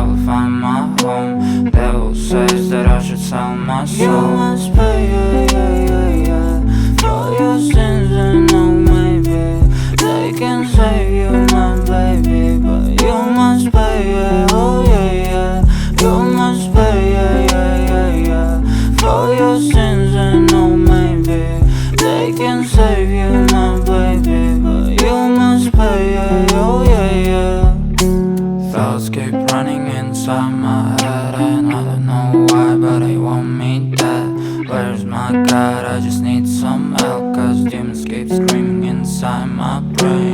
will find my home. Devil says that I should sell my soul. You must pay, yeah, yeah, yeah, yeah, for your sins, and no maybe they can save you, my baby, but you must pay, yeah, oh yeah, yeah. You must pay, yeah, yeah, yeah, yeah, for your sins, and no maybe they can save you, my baby, but you must pay, yeah, oh yeah, yeah. Thoughts keep running inside my head, and I don't know why, but I want me dead. Where's my God? I just need some help, cause demons keep screaming inside my brain.